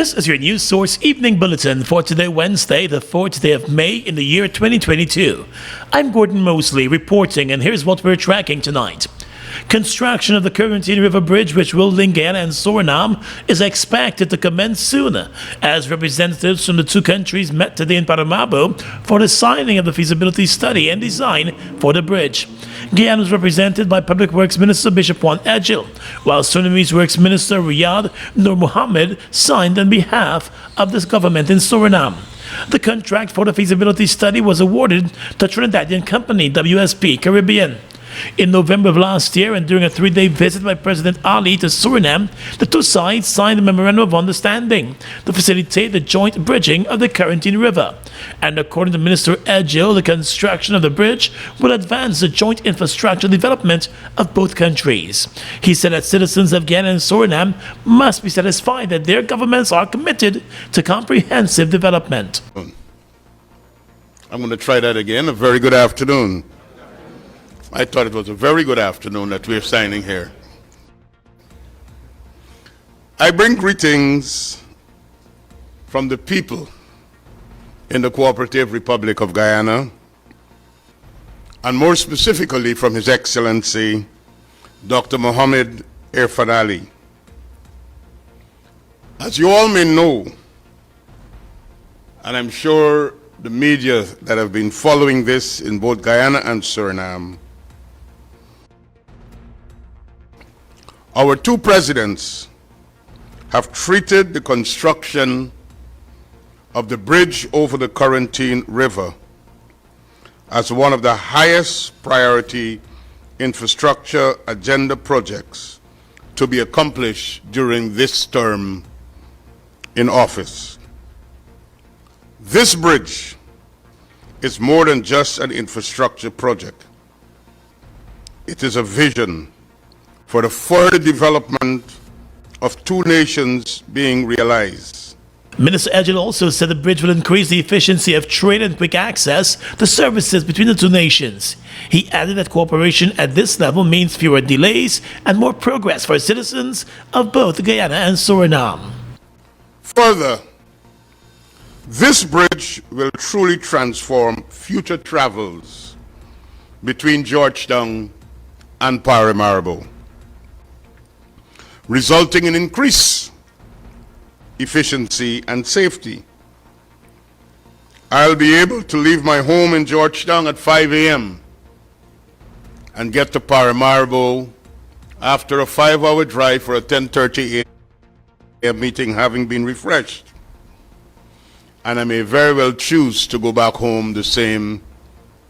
This is your News Source Evening Bulletin for today, Wednesday, the 4th day of May in the year 2022. I'm Gordon Mosley reporting, and here's what we're tracking tonight. Construction of the Guyana-Suriname River Bridge, which will link Guyana and Suriname, is expected to commence soon, as representatives from the two countries met today in Paramaribo for the signing of the feasibility study and design for the bridge. Guyana is represented by Public Works Minister Bishop Juan Edgil, while Suriname's Works Minister Riyad Nur Mohammed signed on behalf of this government in Suriname. The contract for the feasibility study was awarded to Trinidadian company WSP Caribbean. In November of last year, and during a 3-day visit by President Ali to Suriname, the two sides signed a memorandum of understanding to facilitate the joint bridging of the Guyana River. And according to Minister Edgil, the construction of the bridge will advance the joint infrastructure development of both countries. He said that citizens of Guyana and Suriname must be satisfied that their governments are committed to comprehensive development. I'm going to try that again. A very good afternoon. I thought it was a very good afternoon that we're signing here. I bring greetings from the people in the Cooperative Republic of Guyana, and more specifically from His Excellency, Dr. Mohammed Irfan Ali. As you all may know, and I'm sure the media that have been following this in both Guyana and Suriname, our two presidents have treated the construction of the bridge over the Guyana River as one of the highest priority infrastructure agenda projects to be accomplished during this term in office. This bridge is more than just an infrastructure project. It is a vision for the further development of two nations being realized. Minister Edgil also said the bridge will increase the efficiency of trade and quick access to services between the two nations. He added that cooperation at this level means fewer delays and more progress for citizens of both Guyana and Suriname. Further, this bridge will truly transform future travels between Georgetown and Paramaribo, resulting in increased efficiency and safety. I'll be able to leave my home in Georgetown at 5 a.m. and get to Paramaribo after a 5-hour drive for a 10:30 a.m. meeting, having been refreshed. And I may very well choose to go back home the same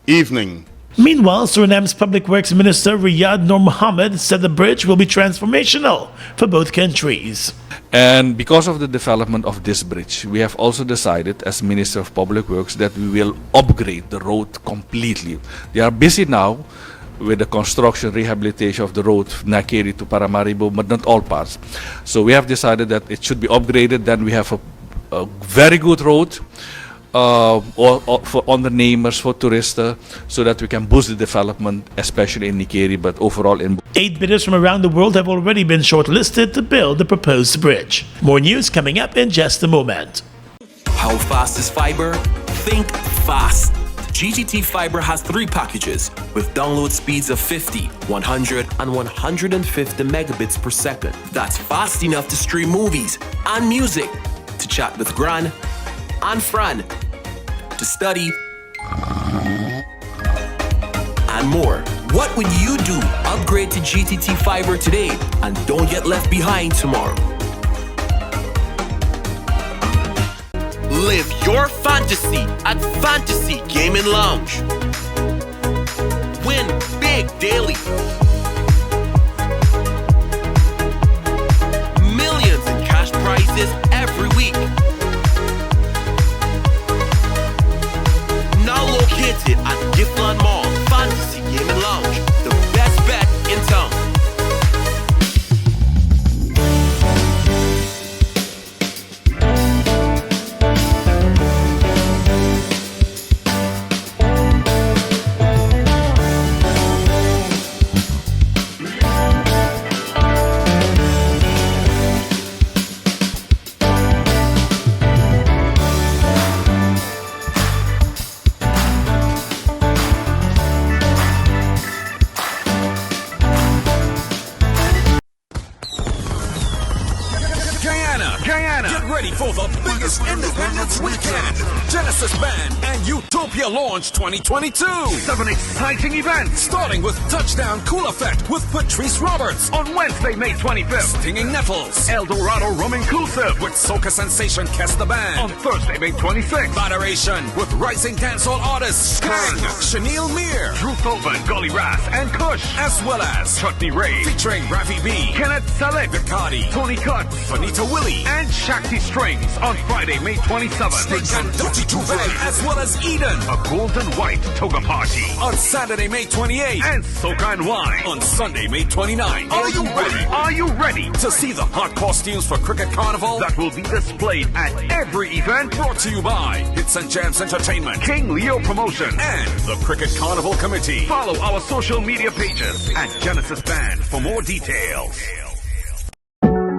evening. Meanwhile, Suriname's Public Works Minister Riyad Nur Mohammed said the bridge will be transformational for both countries. And because of the development of this bridge, we have also decided as Minister of Public Works that we will upgrade the road completely. They are busy now with the construction rehabilitation of the road Nakeri to Paramaribo, but not all parts. So we have decided that it should be upgraded. Then we have a very good road on the namers for tourists, so that we can boost the development, especially in Nikeri, but overall in... 8 bidders from around the world have already been shortlisted to build the proposed bridge. More news coming up in just a moment. How fast is fiber? Think fast. GTT Fiber has 3 packages with download speeds of 50, 100, and 150 megabits per second. That's fast enough to stream movies and music, to chat with Gran and Fran, to study, and more. What would you do? Upgrade to GTT Fiber today and don't get left behind tomorrow. Live your fantasy at Fantasy Gaming Lounge. Win big daily. Millions in cash prizes every week. Now located at Giftland Mall, Fantasy Gaming Lounge, the best bet in town. ready for the biggest Independence Weekend. Genesis Band and Utopia Launch 2022. 7 exciting events. Starting with Touchdown Cool Effect with Patrice Roberts. On Wednesday, May 25th, Stinging Nettles. El Dorado Rum Inclusive. With Soca Sensation Kes the Band. On Thursday, May 26th, Moderation with rising dancehall artists Skang, Chenille Meir, Drew Tobin, Gully Ras, and Kush. as well as Chutney Ray, featuring Ravi B, Kenneth Selleck, Cardi, Tony Cuts, Bonita Willie, and Shakti Strings on Friday, May 27th. Stick and Dutchie Duvet, as well as Eden. A gold and white toga party. On Saturday, May 28th. And Soca and Wine. On Sunday, May 29th. Are you ready Are you ready to see the hot costumes for Cricket Carnival? that will be displayed at every event? Brought to you by Hits and Jams Entertainment King Leo Promotion. and the Cricket Carnival Committee. Follow our social media pages at Genesis Band for more details.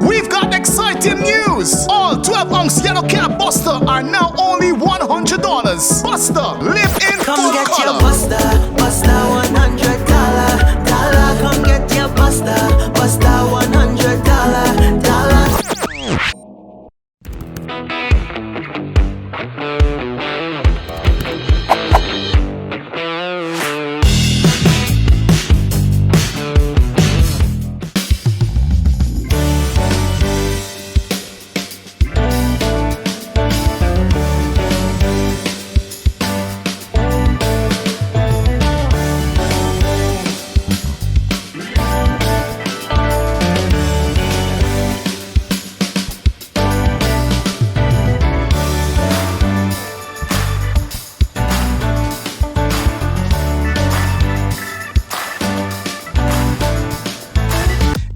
We've got exciting news! All 12-ounce yellow cab Buster are now only $100. Buster, live in Come full get your color. Buster, Buster $100, dollar. Come get your Buster, Buster $100, dollar.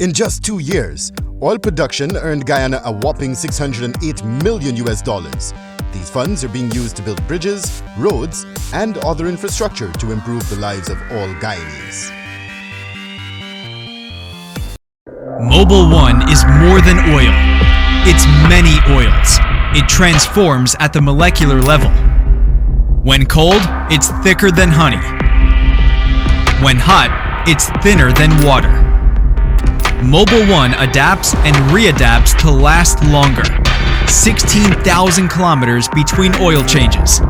In just 2 years, oil production earned Guyana a whopping $608 million. These funds are being used to build bridges, roads, and other infrastructure to improve the lives of all Guyanese. Mobil 1 is more than oil. It's many oils. It transforms at the molecular level. When cold, it's thicker than honey. When hot, it's thinner than water. Mobil 1 adapts and readapts to last longer. 16,000 kilometers between oil changes.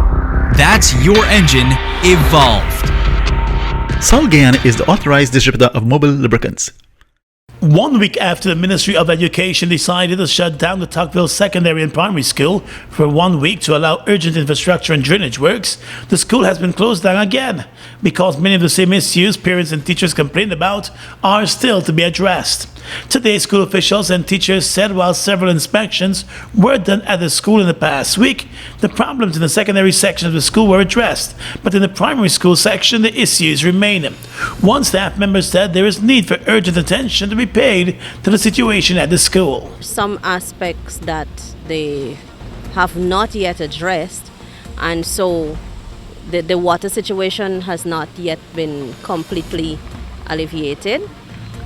That's your engine evolved. Sol Guyana is the authorized distributor of Mobil lubricants. 1 week after the Ministry of Education decided to shut down the Tuckville Secondary and Primary School for 1 week to allow urgent infrastructure and drainage works, the school has been closed down again because many of the same issues parents and teachers complained about are still to be addressed. Today, school officials and teachers said while several inspections were done at the school in the past week, the problems in the secondary section of the school were addressed, but in the primary school section, the issues remain. One staff member said there is need for urgent attention to be paid to the situation at the school. Some aspects that they have not yet addressed, and so the water situation has not yet been completely alleviated,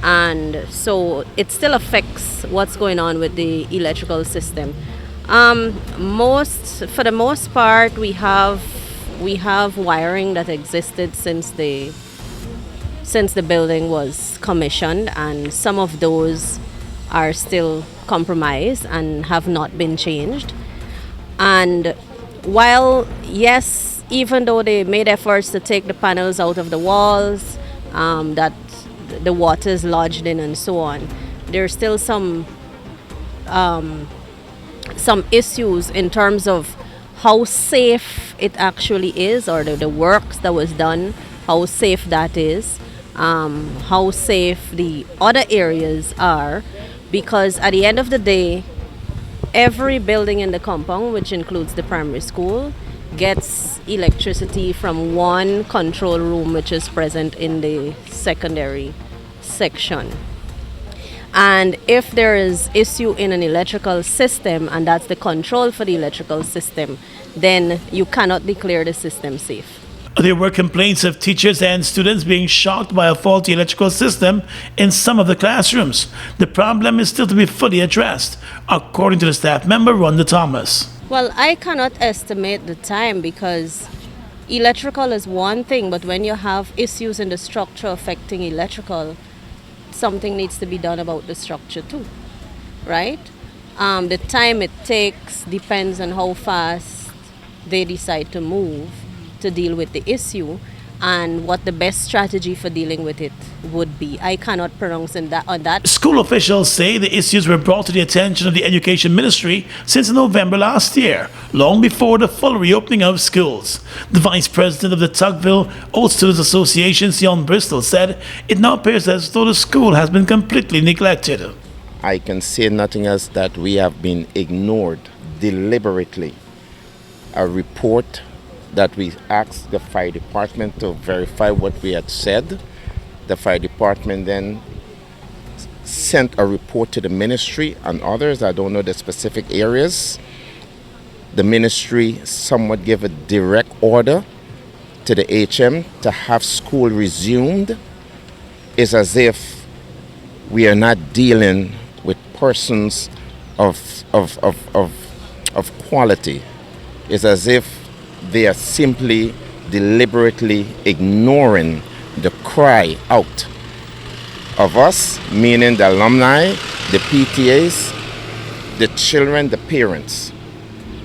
and so it still affects what's going on with the electrical system. For the most part, we have wiring that existed since the building was commissioned, and some of those are still compromised and have not been changed. And while, yes, even though they made efforts to take the panels out of the walls that the water is lodged in and so on, there's still some issues in terms of how safe it actually is, or the works that was done, how safe that is, how safe the other areas are, because at the end of the day, every building in the compound, which includes the primary school, gets electricity from one control room which is present in the secondary section. And if there is issue in an electrical system, and that's the control for the electrical system, then you cannot declare the system safe. There were complaints of teachers and students being shocked by a faulty electrical system in some of the classrooms. The problem is still to be fully addressed, according to the staff member, Rhonda Thomas. Well, I cannot estimate the time, because electrical is one thing, but when you have issues in the structure affecting electrical, something needs to be done about the structure too, right? The time it takes depends on how fast they decide to move to deal with the issue and what the best strategy for dealing with it would be. I cannot pronounce on that. School officials say the issues were brought to the attention of the Education Ministry since November last year, long before the full reopening of schools. The Vice President of the Tugville Old Students Association, Sion Bristol, said it now appears as though the school has been completely neglected. I can say nothing else that we have been ignored deliberately. A report that we asked the fire department to verify what we had said. The fire department then sent a report to the ministry and others. I don't know the specific areas. The ministry somewhat gave a direct order to the HM to have school resumed. It's as if we are not dealing with persons of quality. It's as if they are simply deliberately ignoring the cry out of us, meaning the alumni, the PTAs, the children, the parents.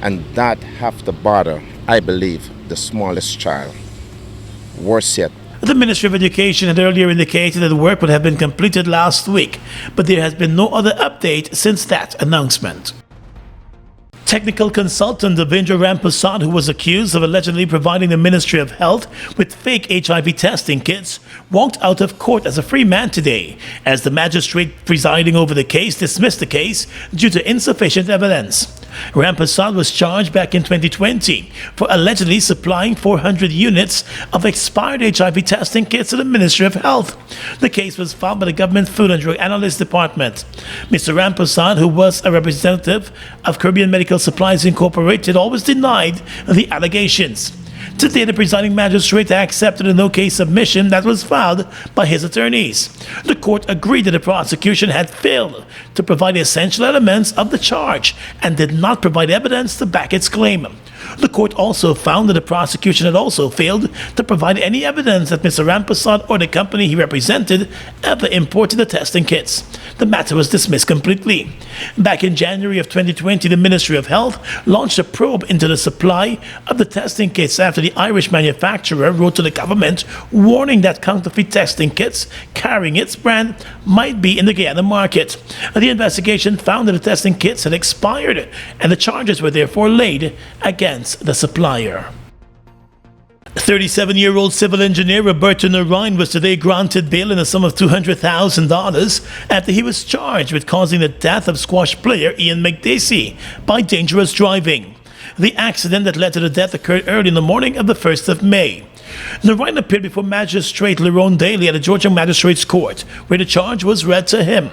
And that have to bother, I believe, the smallest child. Worse yet, the Ministry of Education had earlier indicated that the work would have been completed last week, but there has been no other update since that announcement. Technical consultant Devendra Rampersad, who was accused of allegedly providing the Ministry of Health with fake HIV testing kits, walked out of court as a free man today, as the magistrate presiding over the case dismissed the case due to insufficient evidence. Rampersad was charged back in 2020 for allegedly supplying 400 units of expired HIV testing kits to the Ministry of Health. The case was filed by the Government Food and Drug Analyst Department. Mr. Rampersad, who was a representative of Caribbean Medical Supplies Incorporated, always denied the allegations. Today, the presiding magistrate accepted a no-case submission that was filed by his attorneys. The court agreed that the prosecution had failed to provide the essential elements of the charge and did not provide evidence to back its claim. The court also found that the prosecution had also failed to provide any evidence that Mr. Rampersad or the company he represented ever imported the testing kits. The matter was dismissed completely. Back in January of 2020, the Ministry of Health launched a probe into the supply of the testing kits after the Irish manufacturer wrote to the government warning that counterfeit testing kits carrying its brand might be in the Guyana market. The investigation found that the testing kits had expired and the charges were therefore laid against the supplier. 37-year-old civil engineer Roberto Narine was today granted bail in the sum of $200,000 after he was charged with causing the death of squash player Ian McDacey by dangerous driving. The accident that led to the death occurred early in the morning of the 1st of May. Narine appeared before Magistrate Lerone Daly at the Georgia Magistrates Court, where the charge was read to him.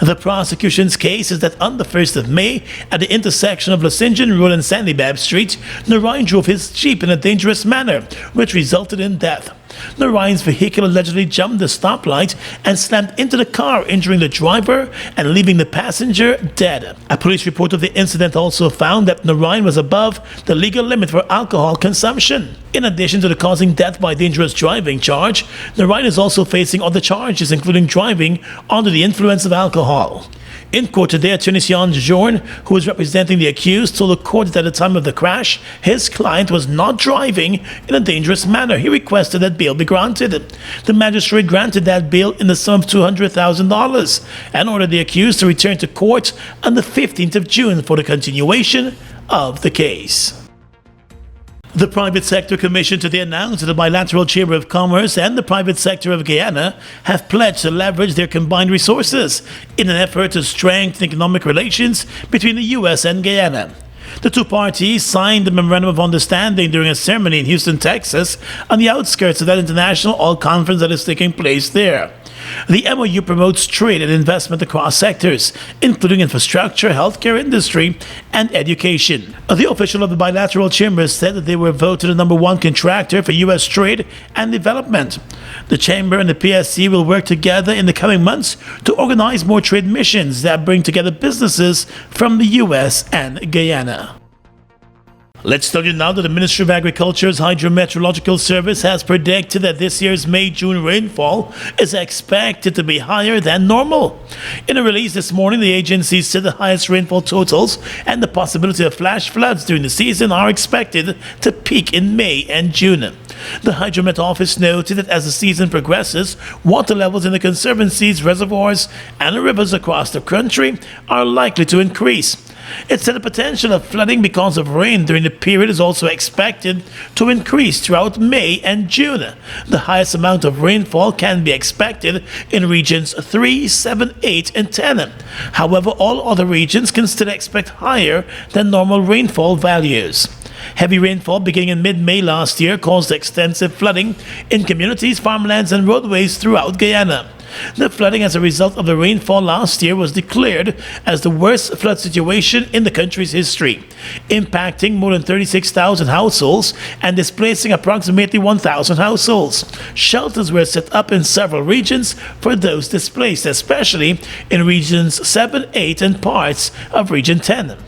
The prosecution's case is that on the 1st of May, at the intersection of St. Road and Sandy Bab Street, Narine drove his Jeep in a dangerous manner, which resulted in death. Narine's vehicle allegedly jumped the stoplight and slammed into the car, injuring the driver and leaving the passenger dead. A police report of the incident also found that Narine was above the legal limit for alcohol consumption. In addition to the causing death by dangerous driving charge, Narine is also facing other charges, including driving under the influence of alcohol. In court today, attorney Jan Jorn, who is representing the accused, told the court that at the time of the crash, his client was not driving in a dangerous manner. He requested that bail be granted. The magistrate granted that bail in the sum of $200,000 and ordered the accused to return to court on the 15th of June for the continuation of the case. The Private Sector Commission today announced that the Bilateral Chamber of Commerce and the private sector of Guyana have pledged to leverage their combined resources in an effort to strengthen economic relations between the U.S. and Guyana. The two parties signed the Memorandum of Understanding during a ceremony in Houston, Texas, on the outskirts of that international oil conference that is taking place there. The MOU promotes trade and investment across sectors, including infrastructure, healthcare, industry, and education. The official of the bilateral chamber said that they were voted the #1 contractor for U.S. trade and development. The chamber and the PSC will work together in the coming months to organize more trade missions that bring together businesses from the U.S. and Guyana. Let's tell you now that the Ministry of Agriculture's Hydrometeorological Service has predicted that this year's May-June rainfall is expected to be higher than normal. In a release this morning, the agency said the highest rainfall totals and the possibility of flash floods during the season are expected to peak in May and June. The Hydromet Office noted that as the season progresses, water levels in the Conservancy's reservoirs and rivers across the country are likely to increase. It said the potential of flooding because of rain during the period is also expected to increase throughout May and June. The highest amount of rainfall can be expected in regions 3, 7, 8, and 10. However, all other regions can still expect higher than normal rainfall values. Heavy rainfall beginning in mid-May last year caused extensive flooding in communities, farmlands, and roadways throughout Guyana. The flooding as a result of the rainfall last year was declared as the worst flood situation in the country's history, impacting more than 36,000 households and displacing approximately 1,000 households. Shelters were set up in several regions for those displaced, especially in regions 7, 8, and parts of region 10.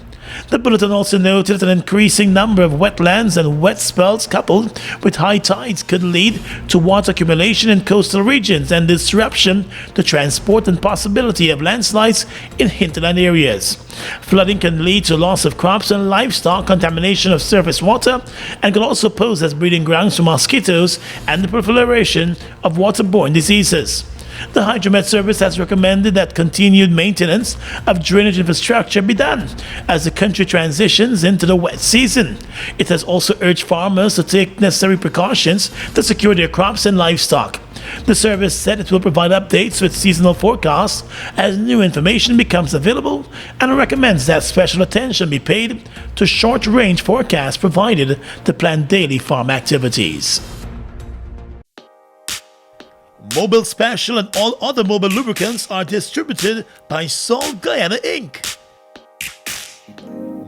The bulletin also noted that an increasing number of wetlands and wet spells coupled with high tides could lead to water accumulation in coastal regions and disruption to transport and possibility of landslides in hinterland areas. Flooding can lead to loss of crops and livestock, contamination of surface water, and can also pose as breeding grounds for mosquitoes and the proliferation of waterborne diseases. The Hydromet Service has recommended that continued maintenance of drainage infrastructure be done as the country transitions into the wet season. It has also urged farmers to take necessary precautions to secure their crops and livestock. The service said it will provide updates with seasonal forecasts as new information becomes available and recommends that special attention be paid to short-range forecasts provided to plan daily farm activities. Mobil Special and all other Mobil lubricants are distributed by Salt Guyana Inc.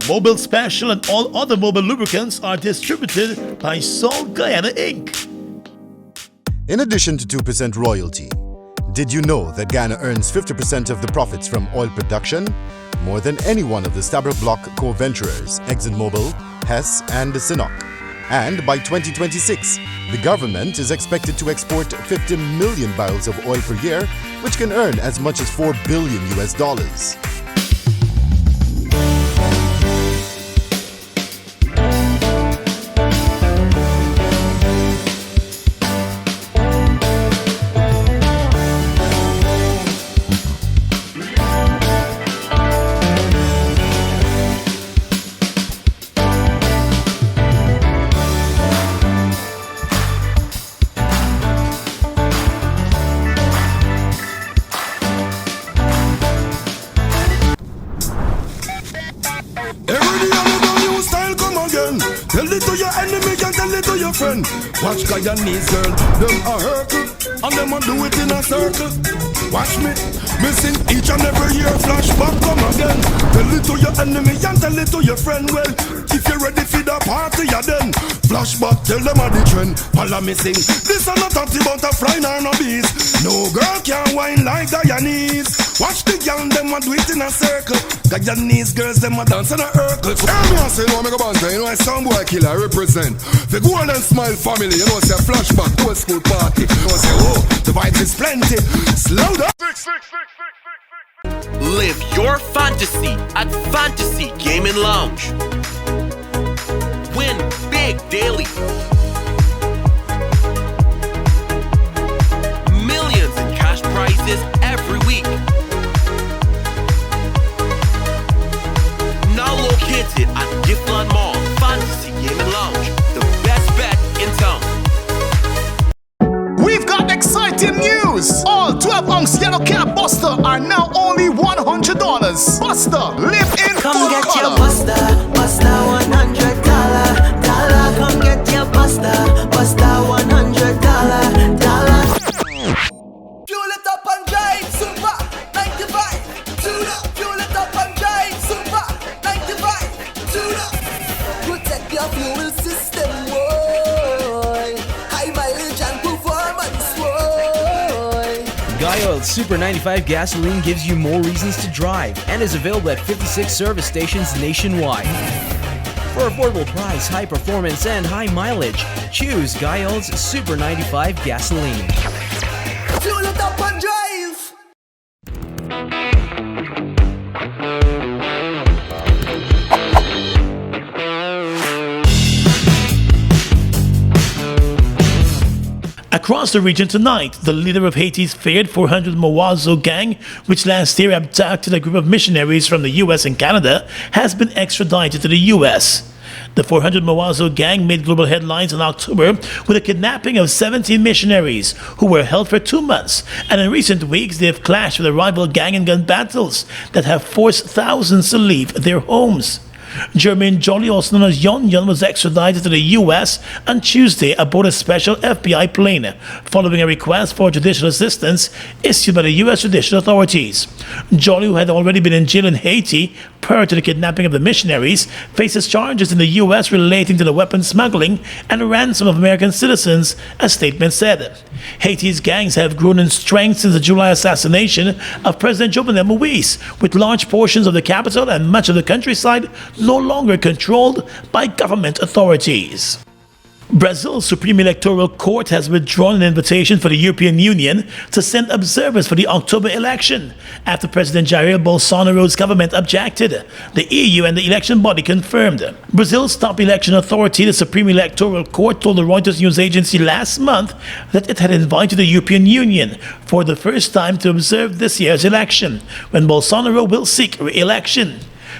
Mobil Special and all other Mobil lubricants are distributed by Salt Guyana Inc. In addition to 2% royalty, did you know that Guyana earns 50% of the profits from oil production? More than any one of the Stabroek Block co-venturers, ExxonMobil, Hess, and Sinopec. And by 2026, the government is expected to export 50 million barrels of oil per year, which can earn as much as $4 billion US. Watch Guyanese girl, them a hurtle, and them a do it in a circle. Watch me, missing each and every year. Flashback come again. Tell it to your enemy and tell it to your friend. Well, if you're ready for the party, yeah then. Flashback, tell them a the trend. Follow me sing. This are not talking about a fly nor no bees. No girl can whine like Guyanese. Watch the young them a do it in a circle. Guyanese girls them a dance in a circle. Hear me and say, no, I'm going to you know I sound boy killer represent the Golden Smile family. You know, say flashback to a school party. You know, say, oh, the vibes is plenty. Slow down. Live your fantasy at Fantasy Gaming Lounge. Win big daily. Millions in cash prizes every week. Now located at Giftland Mall, Fantasy Gaming Lounge, the best bet in town. We've got exciting news! All 12-ounce yellow cab Buster are now only $100. Buster, live in Come full get color. your Buster, Buster $100. Come get your Buster, Buster $100. Fuel it up and drive, Super 95. Tune up. Fuel it up and drive, Super 95. Tune up. Protect your fuel system, boy. High mileage and performance, boy. Guy Super 95 gasoline gives you more reasons to drive and is available at 56 service stations nationwide. For affordable price, high performance, and high mileage, choose Guyana's Super 95 gasoline. Fuel it up and drive. Across the region tonight, the leader of Haiti's feared 400 Mawazo gang, which last year abducted a group of missionaries from the US and Canada, has been extradited to the US. The 400 Mawazo gang made global headlines in October with a kidnapping of 17 missionaries who were held for 2 months, and in recent weeks they have clashed with a rival gang in gun battles that have forced thousands to leave their homes. Jermaine Jolly, also known as Yon Yon, was extradited to the U.S. on Tuesday aboard a special FBI plane, following a request for judicial assistance issued by the U.S. judicial authorities. Jolly, who had already been in jail in Haiti prior to the kidnapping of the missionaries, faces charges in the U.S. relating to the weapon smuggling and ransom of American citizens, a statement said. Haiti's gangs have grown in strength since the July assassination of President Jovenel Moïse, with large portions of the capital and much of the countryside no longer controlled by government authorities. Brazil's Supreme Electoral Court has withdrawn an invitation for the European Union to send observers for the October election after President Jair Bolsonaro's government objected. The EU and the election body confirmed. Brazil's top election authority, the Supreme Electoral Court, told the Reuters news agency last month that it had invited the European Union for the first time to observe this year's election, when Bolsonaro will seek re-election.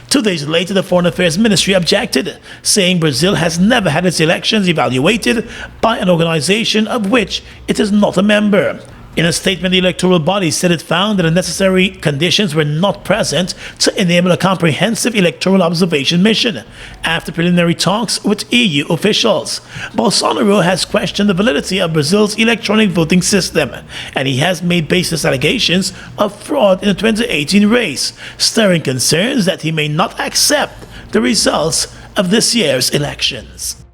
2 days later, the Foreign Affairs Ministry objected, saying Brazil has never had its elections evaluated by an organization of which it is not a member. In a statement, the electoral body said it found that the necessary conditions were not present to enable a comprehensive electoral observation mission after preliminary talks with EU officials. Bolsonaro has questioned the validity of Brazil's electronic voting system, and he has made baseless allegations of fraud in the 2018 race, stirring concerns that he may not accept the results of this year's elections.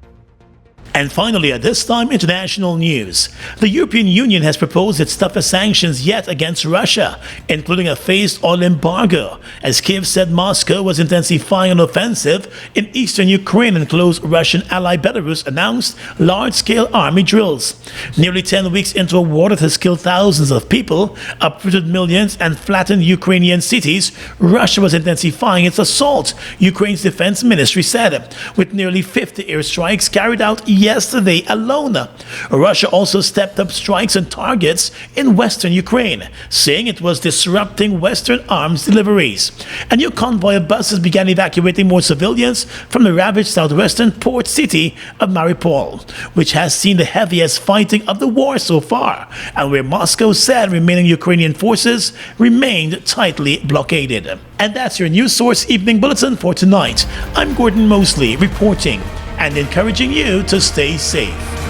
And finally, at this time, international news. The European Union has proposed its toughest sanctions yet against Russia, including a phased oil embargo, as Kiev said Moscow was intensifying an offensive in eastern Ukraine and close Russian ally Belarus announced large-scale army drills. Nearly 10 weeks into a war that has killed thousands of people, uprooted millions, and flattened Ukrainian cities, Russia was intensifying its assault, Ukraine's defense ministry said, with nearly 50 airstrikes carried out yesterday alone. Russia also stepped up strikes on targets in western Ukraine, saying it was disrupting Western arms deliveries. A new convoy of buses began evacuating more civilians from the ravaged southwestern port city of Mariupol, which has seen the heaviest fighting of the war so far, and where Moscow said remaining Ukrainian forces remained tightly blockaded. And that's your News Source Evening Bulletin for tonight. I'm Gordon Mosley reporting and encouraging you to stay safe.